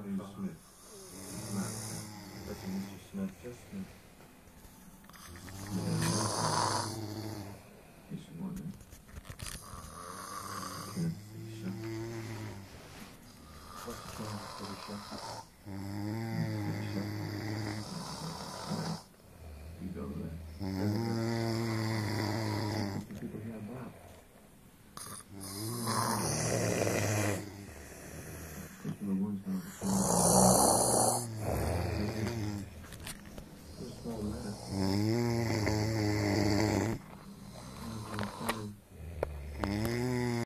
Smith. That's a Mr. Smith. Just Smith. In case you're wondering. What's the channel for the show? You go with that.